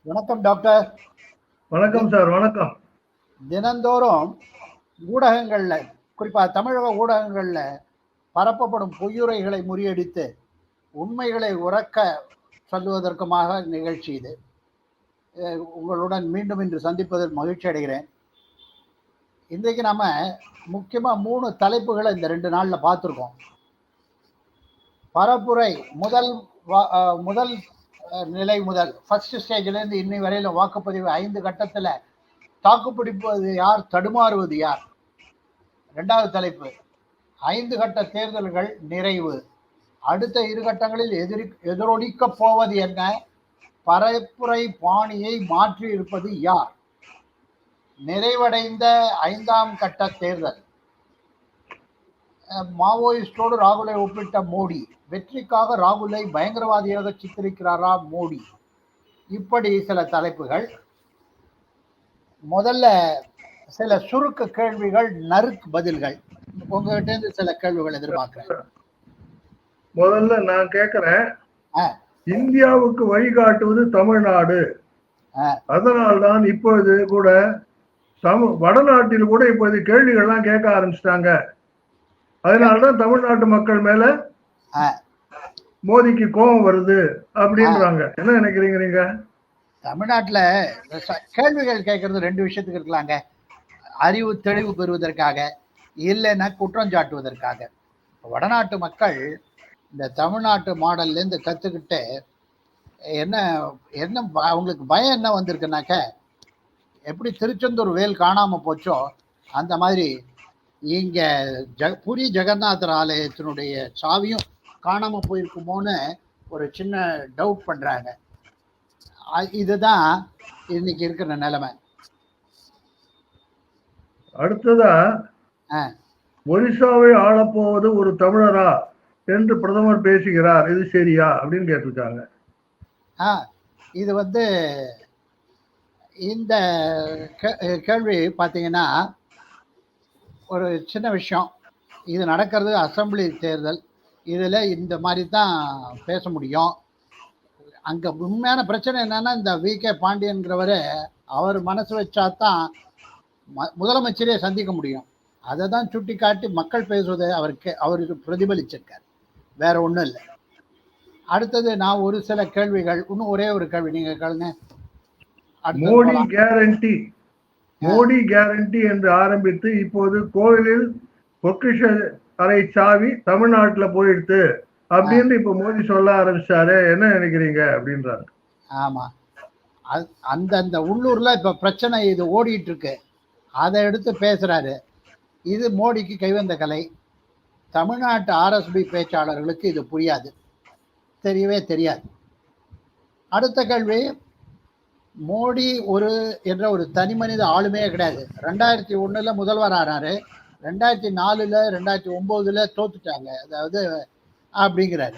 வணக்கம் டாக்டர். வணக்கம் சார். வணக்கம். தினந்தோறும் ஊடகங்கள்ல, குறிப்பா தமிழக ஊடகங்கள்ல பரப்பப்படும் பொய்யுரைகளை முறியடித்து உண்மைகளை உறக்க சொல்லுவதற்குமாக நிகழ்ச்சி இது. உங்களுடன் மீண்டும் இன்று சந்திப்பதில் மகிழ்ச்சி அடைகிறேன். இன்றைக்கு நாம முக்கியமா 3 தலைப்புகளை இந்த 2 நாள்ல பார்த்துருக்கோம். பரப்புரை முதல் நிலை முதல் ஃபர்ஸ்ட் ஸ்டேஜ்லேருந்து இன்னை வரையில வாக்குப்பதிவு 5 கட்டத்தில் தாக்குப்பிடிப்பது யார், தடுமாறுவது யார். 2வது தலைப்பு 5 கட்ட தேர்தல்கள் நிறைவு, அடுத்த 2 கட்டங்களில் எதிரொலிக்கப் போவது என்ன, பரப்புரை பாணியை மாற்றி இருப்பது யார். நிறைவடைந்த 5ஆம் கட்ட தேர்தல், மாவோயிஸ்டோடு ராகுலை ஒப்பிட்ட மோடி, வெற்றிக்காக ராகுலை பயங்கரவாதியாக சித்தரிக்கிறாரா மோடி. இப்படி சில தலைப்புகள். முதல்ல சில சுருக்க கேள்விகள், நறுக்கு பதில்கள். உங்ககிட்ட இருந்து சில கேள்விகள் எதிர்பார்க்கிறேன். முதல்ல நான் கேட்கிறேன், இந்தியாவுக்கு வழிகாட்டுவது தமிழ்நாடு. அதனால்தான் இப்பொழுது கூட வடநாட்டில் கூட இப்போது கேள்விகள்லாம் கேட்க ஆரம்பிச்சிட்டாங்க. அதனால்தான் தமிழ்நாட்டு மக்கள் மேல மோடிக்கு கோபம் வருது அப்படின்றாங்க. என்ன நினைக்கிறீங்க நீங்க? தமிழ்நாட்டுல கேள்விகள் கேட்கறது 2 விஷயத்துக்கு இருக்கலாங்க. அறிவு தெளிவு பெறுவதற்காக, இல்லைன்னா குற்றம் சாட்டுவதற்காக. வடநாட்டு மக்கள் இந்த தமிழ்நாட்டு மாடல்ல இருந்து கத்துக்கிட்டு என்ன என்ன அவங்களுக்கு பயம் என்ன வந்திருக்குனாக்க, எப்படி திருச்செந்தூர் வேல் காணாம போச்சோ அந்த மாதிரி இங்க புரி ஜெகநாதர் ஆலயத்தினுடைய சாவியும் காணாம போயிருக்குமோன்னு ஒரு சின்ன டவுட் பண்றாங்க. இதுதான் இன்னைக்கு இருக்கிற நிலைமை. அடுத்ததா, ஒரிசாவை ஆளப்போவது ஒரு தமிழரா என்று பிரதமர் பேசுகிறார், இது சரியா அப்படின்னு கேட்டிருக்காங்க. இது இந்த கேள்வி பார்த்தீங்கன்னா ஒரு சின்ன விஷயம். இது நடக்கிறது அசம்பிளி தேர்தல். இதில் இந்த மாதிரி தான் பேச முடியும். அங்கே உண்மையான பிரச்சனை என்னன்னா, இந்த வி.கே. பாண்டியன்கிறவர் அவர் மனசு வச்சா தான் முதலமைச்சரே சந்திக்க முடியும். அதை தான் சுட்டி காட்டி மக்கள் பேசுவதை அவருக்கு பிரதிபலிச்சிருக்கார், வேற ஒன்றும் இல்லை. அடுத்தது நான் ஒரு சில கேள்விகள், இன்னும் ஒரே ஒரு கேள்வி நீங்க கேளுங்க. மோடி கேரண்டி என்று ஆரம்பித்து இப்போது கோவிலில் பொக்கிஷ அறை சாவி தமிழ்நாட்டுல போயிடுத்து அப்படின்னு இப்ப மோடி சொல்ல ஆரம்பிச்சாரு. என்ன நினைக்கிறீங்க அப்படின்றாரு. ஆமா, அந்த உள்ளூர்ல இப்ப பிரச்சனை இது ஓடிட்டு இருக்கு, அதை எடுத்து பேசுறாரு. இது மோடிக்கு கைவந்த கலை. தமிழ்நாட்டு ஆர்எஸ்பி பேச்சாளர்களுக்கு இது புரியாது, தெரியவே தெரியாது. அடுத்த கேள்வி, மோடி என்ற ஒரு தனி மனித ஆளுமையே கிடையாது. 2001 முதல்வர் ஆனாரு, 2004 2009 தோத்துட்டாங்க, அதாவது அப்படிங்கிறாரு.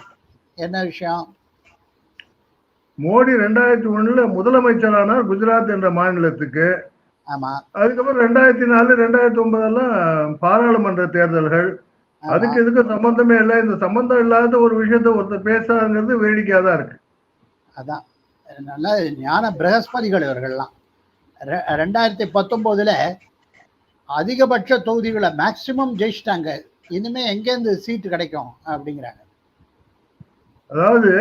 என்ன விஷயம்? மோடி 2001 முதலமைச்சர் ஆனார் குஜராத் என்ற மாநிலத்துக்கு. ஆமா. அதுக்கப்புறம் 2004 2009 பாராளுமன்ற தேர்தல்கள். அதுக்கு இதுக்கு சம்பந்தமே இல்லை. இந்த சம்பந்தம் இல்லாத ஒரு விஷயத்த ஒருத்தர் பேசுறாங்கிறது வேடிக்கையா தான் இருக்கு. அதான் நல்ல ஞான பிரகஸ்பதிகள் இவர்கள்லாம். 2019 அதிகபட்ச தொகுதிகளை மேக்சிமம் ஜெயிச்சிட்டாங்க. இனிமே எங்கேருந்து சீட்டு கிடைக்கும் அப்படிங்கிறாங்க. அதாவது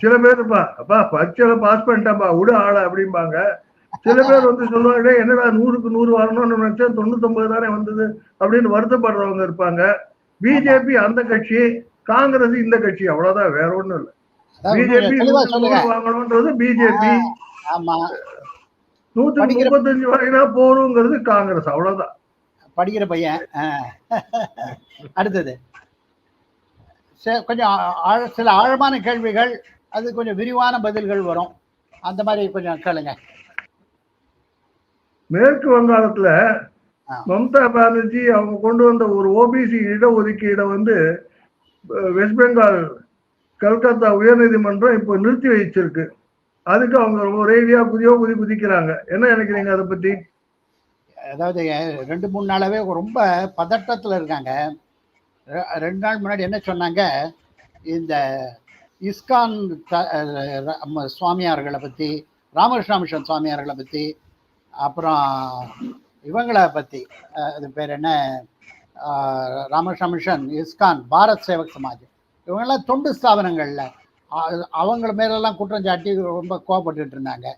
சில பேர் அப்பா பரீட்சையில பாஸ் பண்ணிட்டாப்பா விடு ஆள அப்படிம்பாங்க. சில பேர் சொல்லுவாங்க, என்னடா 100க்கு 100 வரணும்னு நினைச்சேன் 99 தானே வந்தது அப்படின்னு வருத்தப்படுறவங்க இருப்பாங்க. பிஜேபி அந்த கட்சி, காங்கிரஸ் இந்த கட்சி, அவ்வளவுதான், வேற ஒண்ணும் இல்லை. பிஜேபி வாங்கணும்ன்றது பிஜேபி, 135 வாங்கினா போறோங்கிறது காங்கிரஸ், அவ்வளவுதான். படிக்கிற பையன். அடுத்தது கொஞ்சம் சில ஆழமான கேள்விகள், அது கொஞ்சம் விரிவான பதில்கள் வரும். அந்த மாதிரி கொஞ்சம் கேளுங்க. மேற்கு வங்காளத்துல மம்தா பானர்ஜி அவங்க கொண்டு வந்த ஒரு ஓபிசி இடஒதுக்கீடை வெஸ்ட் பெங்கால் கல்கத்தா உயர்நீதிமன்றம் இப்ப நிறுத்தி வச்சிருக்கு. அதுக்கு அவங்க ஒரேடியா குதிக்கிறாங்க. என்ன நினைக்கிறீங்க அதை பத்தி? அதாவது 2-3 நாளாவே ரொம்ப பதட்டத்துல இருக்காங்க. 2 நாள் முன்னாடி என்ன சொன்னாங்க, இந்த இஸ்கான் சுவாமியார்களை பத்தி, ராமகிருஷ்ண மிஷன் சுவாமியார்களை பற்றி, அப்புறம் இவங்களை பற்றி, அது பேர் என்ன, ராமகிருஷ்ண மிஷன், இஸ்கான், பாரத் சேவக் சமாஜ், இவங்கெல்லாம் தொண்டு ஸ்தாபனங்களில் அவங்கள மேலெல்லாம் குற்றம் சாட்டி ரொம்ப கோவப்பட்டு இருந்தாங்க.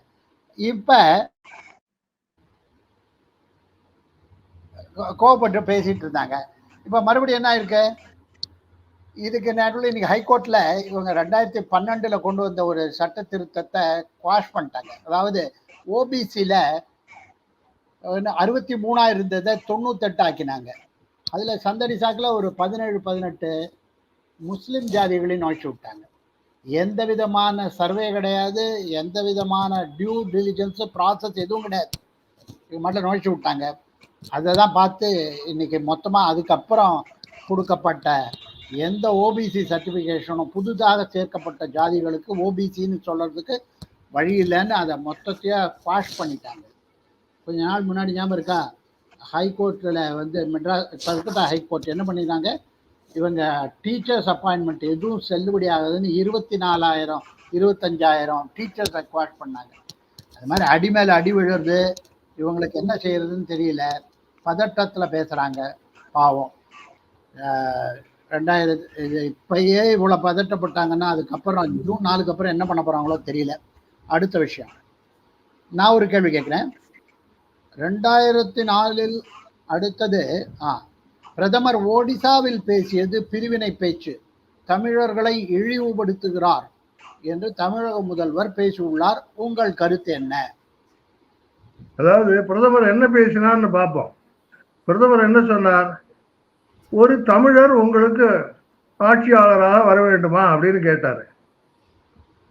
இப்போ கோவப்பட்டு பேசிட்டு இருந்தாங்க. இப்போ மறுபடியும் என்ன இருக்கு, இதுக்கு நடுவில் இன்னைக்கு ஹைகோர்ட்டில் இவங்க 2012 கொண்டு வந்த ஒரு சட்ட திருத்தத்தை குவாஷ் பண்ணிட்டாங்க. அதாவது ஓபிசியில் 63 இருந்ததை 98 ஆக்கினாங்க. அதில் சந்தடி சாக்கில் ஒரு 17-18 முஸ்லீம் ஜாதிகளையும் நுழைச்சி விட்டாங்க. எந்த விதமான சர்வே கிடையாது, எந்த விதமான டியூ டிலிஜென்ஸ் ப்ராசஸ் எதுவும் கிடையாது, இது மட்டும் நுழைச்சி விட்டாங்க. அதை தான் பார்த்து இன்னைக்கு மொத்தமாக அதுக்கப்புறம் கொடுக்கப்பட்ட எந்த ஓபிசி சர்டிஃபிகேஷனும் புதுதாக சேர்க்கப்பட்ட ஜாதிகளுக்கு ஓபிசின்னு சொல்கிறதுக்கு வழி இல்லைன்னு அதை மொத்தத்தையாக பாஸ் பண்ணிட்டாங்க. கொஞ்ச நாள் முன்னாடி ஞாபகம் இருக்கா, ஹைகோர்ட்டில் வந்து மெட்ராஸ் கல்கத்தா ஹைகோர்ட் என்ன பண்ணியிருந்தாங்க, இவங்க டீச்சர்ஸ் அப்பாயின்மெண்ட் எதுவும் செல்லுபடி ஆகுதுன்னு 24,000 25,000 டீச்சர்ஸை குவாஷ் பண்ணாங்க. அது மாதிரி அடி மேலே அடி விழுறது, இவங்களுக்கு என்ன செய்யறதுன்னு தெரியல, பதட்டத்தில் பேசுகிறாங்க. பாவம் 2000 இப்பயே இவ்வளோ பதட்டப்பட்டாங்கன்னா அதுக்கப்புறம் ஜூன் 4க்கு அப்புறம் என்ன பண்ண போகிறாங்களோ தெரியல. அடுத்த விஷயம், நான் ஒரு கேள்வி கேட்குறேன். 2004 அடுத்தது பிரதமர் ஒடிசாவில் பேசியது பிரிவினை பேச்சு, தமிழர்களை இழிவுபடுத்துகிறார் என்று தமிழக முதல்வர் பேசியுள்ளார். உங்கள் கருத்து என்ன? அதாவது பிரதமர் என்ன பேசினார்னு பார்ப்போம். பிரதமர் என்ன சொன்னார், ஒரு தமிழர் உங்களுக்கு ஆட்சியாளராக வர வேண்டுமா அப்படின்னு கேட்டாரு.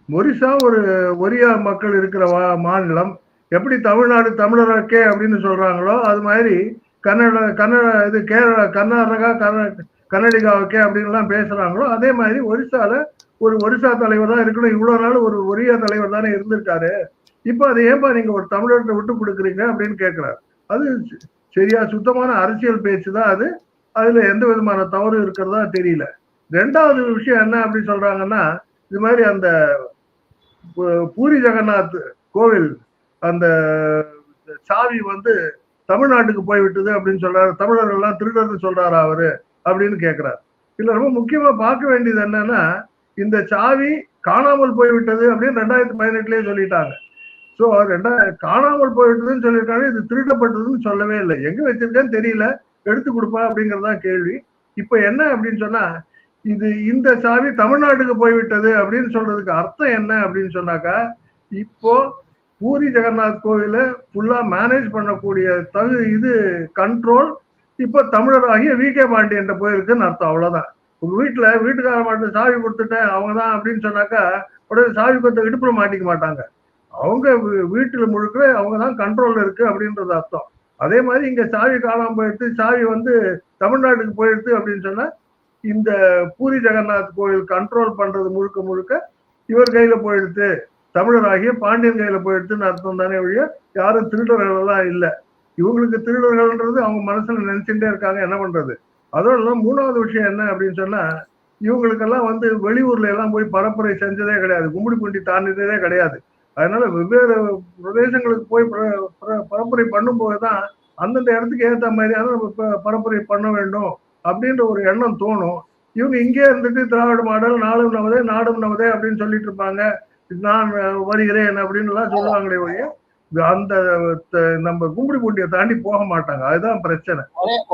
ஒரிசா ஒரு ஒரியா மக்கள் இருக்கிற மாநிலம். எப்படி தமிழ்நாடு தமிழருக்கே அப்படின்னு சொல்றாங்களோ அது மாதிரி கர்நாடகா கர்நாடகாவுக்கே அப்படின்லாம் பேசுறாங்களோ அதே மாதிரி ஒரிசால ஒரு ஒரிசா தலைவர் தான் இருக்கணும். இவ்வளவு நாள் ஒரு ஒரியா தலைவர் தானே இருந்திருக்காரு. இப்ப அதை ஏன்பா நீங்க ஒரு தமிழர்கிட்ட விட்டு கொடுக்குறீங்க அப்படின்னு கேட்கிறாரு. அது சரியா சுத்தமான அரசியல் பேச்சு தான் அது. அதுல எந்த விதமான தவறு இருக்கிறதா தெரியல. ரெண்டாவது விஷயம் என்ன அப்படின்னு சொல்றாங்கன்னா, இது மாதிரி அந்த பூரி ஜெகநாத் கோவில் அந்த சாவி வந்து தமிழ்நாட்டுக்கு போய்விட்டது அப்படின்னு சொல்றாரு. தமிழர்கள் எல்லாம் திருடர்னு சொல்றாரு அவரு அப்படின்னு கேட்கிறாரு. இதுல ரொம்ப முக்கியமா பார்க்க வேண்டியது என்னன்னா, இந்த சாவி காணாமல் போய்விட்டது அப்படின்னு 2018லயே சொல்லிட்டாங்க. ஸோ காணாமல் போய்விட்டதுன்னு சொல்லியிருக்காங்க, இது திருடப்பட்டதுன்னு சொல்லவே இல்லை. எங்க வச்சிருக்கேன்னு தெரியல, எடுத்து கொடுப்பா அப்படிங்கறதான் கேள்வி. இப்ப என்ன அப்படின்னு சொன்னா, இந்த சாவி தமிழ்நாட்டுக்கு போய்விட்டது அப்படின்னு சொல்றதுக்கு அர்த்தம் என்ன அப்படின்னு சொன்னாக்கா, இப்போ பூரி ஜெகநாத் கோவில ஃபுல்லா மேனேஜ் பண்ணக்கூடிய கண்ட்ரோல் இப்ப தமிழராகிய வி.கே. பாண்டியன் போயிருக்குன்னு அர்த்தம். அவ்வளவுதான். உங்க வீட்டுக்கார மட்டும் சாவி கொடுத்துட்டேன் அவங்கதான் அப்படின்னு சொன்னாக்கா உடனே சாவி கொடுத்த இடுப்புல மாட்டிக்க மாட்டாங்க. அவங்க வீட்டுல முழுக்க அவங்கதான் கண்ட்ரோல்ல இருக்கு அப்படின்றது அர்த்தம். அதே மாதிரி இங்க சாவி காணாம போயிடுத்து, சாவி வந்து தமிழ்நாட்டுக்கு போயிடுது அப்படின்னு சொன்னா இந்த பூரி ஜெகநாத் கோவில் கண்ட்ரோல் பண்றது முழுக்க முழுக்க இவர் கையில போயிடுது, தமிழராகிய பாண்டியன் கையில போயிடுதுன்னு அர்த்தம் தானே ஒழிய யாரும் திருடர்கள் எல்லாம் இல்லை. இவங்களுக்கு திருடர்கள்ன்றது அவங்க மனசுல நினைச்சுட்டே இருக்காங்க, என்ன பண்றது. அதோட எல்லாம் மூணாவது விஷயம் என்ன அப்படின்னு சொன்னா, இவங்களுக்கெல்லாம் வந்து வெளியூர்ல எல்லாம் போய் பரப்புரை செஞ்சதே கிடையாது, கும்மிடி பூண்டி தாண்டினதே கிடையாது. அதனால வெவ்வேறு பிரதேசங்களுக்கு போய் பரப்புரை பண்ணும்போதுதான் அந்தந்த இடத்துக்கு ஏற்ற மாதிரியான பரப்புரை பண்ண வேண்டும் அப்படின்ற ஒரு எண்ணம் தோணும். இவங்க இங்கே இருந்துட்டு திராவிட மாடல், நாடும் நமதே நாடும் நமதே அப்படின்னு சொல்லிட்டு இருப்பாங்க. நான் வருகிறேன் அப்படின்னு எல்லாம் சொல்லுவாங்களே ஒழிய அந்த நம்ம கும்படி பூண்டியை தாண்டி போக மாட்டாங்க. அதுதான் பிரச்சனை.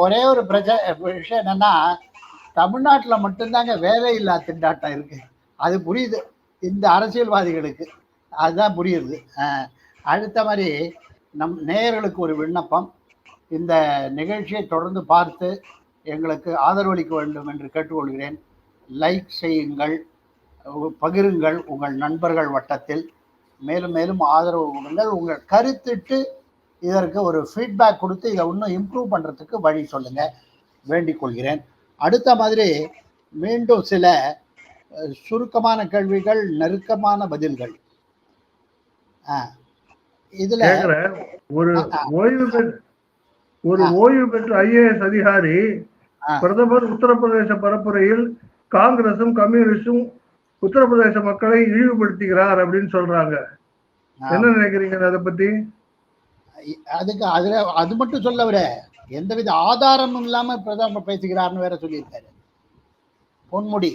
ஒரே ஒரு விஷயம் என்னன்னா, தமிழ்நாட்டுல மட்டும்தாங்க வேலையில்லா திண்டாட்டம் இருக்கு. அது புரியுது இந்த அரசியல்வாதிகளுக்கு, அதுதான் புரியுது. அடுத்த மாதிரி நம் நேயர்களுக்கு ஒரு விண்ணப்பம், இந்த நிகழ்ச்சியை தொடர்ந்து பார்த்து எங்களுக்கு ஆதரவளிக்க வேண்டும் என்று கேட்டுக்கொள்கிறேன். லைக் செய்யுங்கள், பகிருங்கள் உங்கள் நண்பர்கள் வட்டத்தில். மேலும் மேலும் ஆதரவு கொடுங்கள். உங்கள் கருத்திட்டு இதற்கு ஒரு ஃபீட்பேக் கொடுத்து இதை இன்னும் இம்ப்ரூவ் பண்ணுறதுக்கு வழி சொல்லுங்க, வேண்டிக் கொள்கிறேன். அடுத்த மாதிரி மீண்டும் சில சுருக்கமான கேள்விகள், நெருக்கமான பதில்கள். இதுல ஒரு ஓய்வு பெற்ற ஐஏஎஸ் அதிகாரி பிரதமர் உத்தரப்பிரதேச பரப்புரையில் காங்கிரசும் கம்யூனிஸ்டும் உத்தரப்பிரதேச மக்களை இழிவுபடுத்துகிறார் அப்படின்னு சொல்றாங்க. என்ன ஆமா. நினைக்கிறீங்க அதை பத்தி? அதுக்கு அதுல அது மட்டும் சொல்லவரே, எந்தவித ஆதாரமும் இல்லாம பிரதமர் பேசுகிறார்னு வேற சொல்லியிருக்காரு. பொன்முடி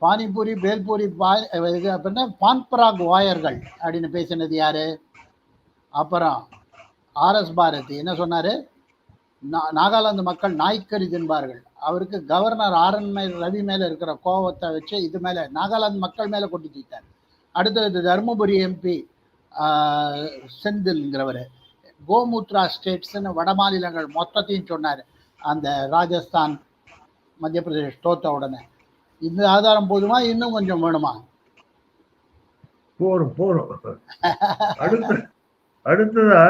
பானிபூரி பேல்பூரி இது அப்படின்னா பான்பராக் வாயர்கள் அப்படின்னு பேசினது யாரு? அப்புறம் ஆர்எஸ் பாரதி என்ன சொன்னாரு? நாகாலாந்து மக்கள் நாய்க்கறி தின்பார்கள். அவருக்கு கவர்னர் ஆர்என் ரவி மேல இருக்கிற கோபத்தை வச்சு இது மேல நாகாலாந்து மக்கள் மேல கொண்டு தீட்டார். அடுத்தது தருமபுரி எம்பி செந்தில்ங்கிறவர் கோமுத்ரா ஸ்டேட்ஸ்ன்னு வட மாநிலங்கள் மொத்தத்தையும் சொன்னார். அந்த ராஜஸ்தான் மத்திய பிரதேஷ் தோத்த உடனே. இந்த ஆதாரம் போதுமா, இன்னும் கொஞ்சம் வேணுமா? போரும் போரும். அடுத்ததா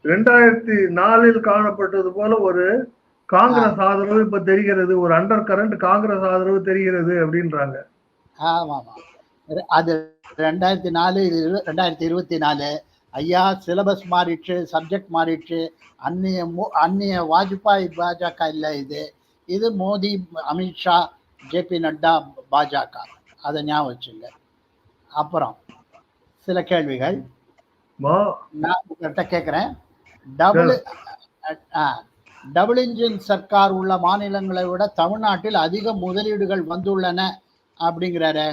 2004 காணப்பட்டது போல ஒரு காங்கிரஸ் ஆதரவு இப்ப தெரிகிறது, ஒரு அண்டர் கரண்ட் காங்கிரஸ் ஆதரவு தெரிகிறது அப்படின்றாங்க. ஆமா ஆமா, அது 2004 2024. ஐயா சிலபஸ் மாறிடுச்சு, சப்ஜெக்ட் மாறிடுச்சு. அந்நிய வாஜ்பாய் பாஜக இல்லை, இது மோடி, அமித்ஷா, ஜேபி நட்டா பாஜக. அதை ஞாபகம் வச்சுங்க. அப்புறம் சில கேள்விகள் நான் உங்கள்கிட்ட கேட்குறேன். டபுள் இன்ஜின் சர்க்கார் உள்ள மாநிலங்களை விட தமிழ்நாட்டில் அதிக முதலீடுகள் வந்துள்ளன அப்படிங்கிறாரு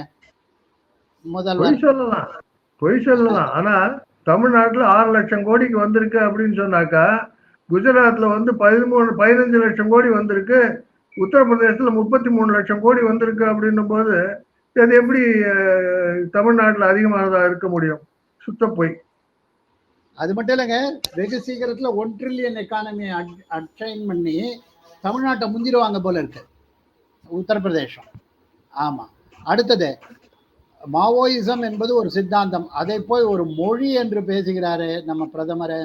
முதல்வர். பொய் சொல்லலாம். ஆனா தமிழ்நாட்டுல 6 லட்சம் கோடிக்கு வந்திருக்கு அப்படின்னு சொன்னாக்கா, குஜராத்ல வந்து 15 லட்சம் கோடி வந்திருக்கு, உத்தரப்பிரதேசத்துல 33 லட்சம் கோடி வந்திருக்கு அப்படின்னும் போது அது எப்படி தமிழ்நாட்டுல அதிகமானதா இருக்க முடியும்? சுத்த போய். அது மட்டும் இல்லைங்க, வெகு சீக்கிரத்துல 1 ட்ரில்லியன் எக்கானமி அட்டைன் பண்ணி தமிழ்நாட்டை முந்திடுவாங்க போல இருக்கு உத்தரப்பிரதேசம். ஆமா. அடுத்தது, மாவோயிசம் என்பது ஒரு சித்தாந்தம், அதை போய் ஒரு மொழி என்று பேசுகிறாரு நம்ம பிரதமர்.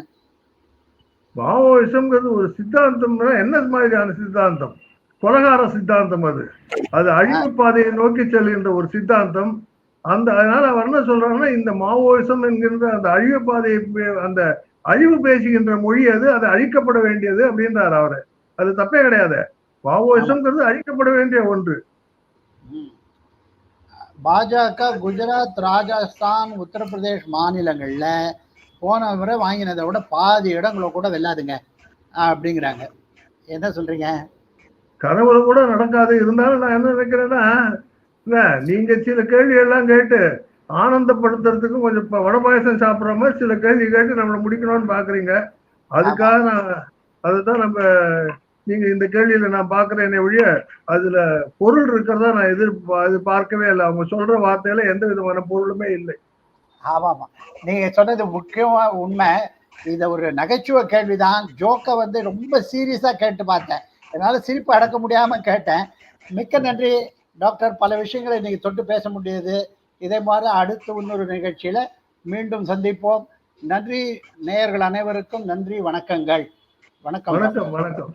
மாவோயிசம்ங்கிறது ஒரு சித்தாந்தம்னா என்ன மாதிரியான சித்தாந்தம்? கொலகார சித்தாந்தம். அது அழிவு பாதையை நோக்கி செல்கின்ற ஒரு சித்தாந்தம். அதனால அவர் என்ன சொல்றாங்கன்னா, இந்த மாவோயிசம் என்கின்ற அந்த அழிவு பாதையை, அந்த அழிவு பேசுகின்ற மொழி அது அழிக்கப்பட வேண்டியது அப்படின்றார் அவரு. அது தப்பே கிடையாது. மாவோயிசம்ங்கிறது அழிக்கப்பட வேண்டிய ஒன்று. பாஜக குஜராத், ராஜஸ்தான், உத்தரப்பிரதேஷ் மாநிலங்கள்ல போன முறை வாங்கினதை விட பாதி இடங்களை கூட வெல்லாதுங்க அப்படிங்கிறாங்க. என்ன சொல்றீங்க? கனவுல கூட நடக்காது. இருந்தாலும் நான் என்ன நினைக்கிறேன்னா, நீங்க சில கேள்வி எல்லாம் கேட்டு ஆனந்தப்படுத்துறதுக்கு கொஞ்சம் வடபாயசம் சாப்பிட்ற மாதிரி சில கேள்வி கேட்டு நம்மளை முடிக்கணும்னு பாக்குறீங்க. அதுக்காக நான் அதுதான் நீங்க இந்த கேள்வியில நான் பாக்குறேன் ஒழிய அதுல பொருள் இருக்கிறதா நான் எதிர்பார்க்கவே இல்லை. அவங்க சொல்ற வார்த்தையில எந்த விதமான பொருளுமே இல்லை. ஆமாமா, நீங்க சொன்னது முக்கியமா உண்மை. இத ஒரு நகைச்சுவை கேள்விதான், ஜோக்க வந்து ரொம்ப சீரியஸா கேட்டு பார்த்தேன். என்னால சிரிப்பு அடக்க முடியாம கேட்டேன். மிக்க நன்றி டாக்டர். பல விஷயங்களை இன்னைக்கு தொட்டு பேச முடியுது. இதே மாதிரி அடுத்த இன்னொரு நிகழ்ச்சியில மீண்டும் சந்திப்போம். நன்றி நேயர்கள் அனைவருக்கும். நன்றி, வணக்கங்கள். வணக்கம். வணக்கம்.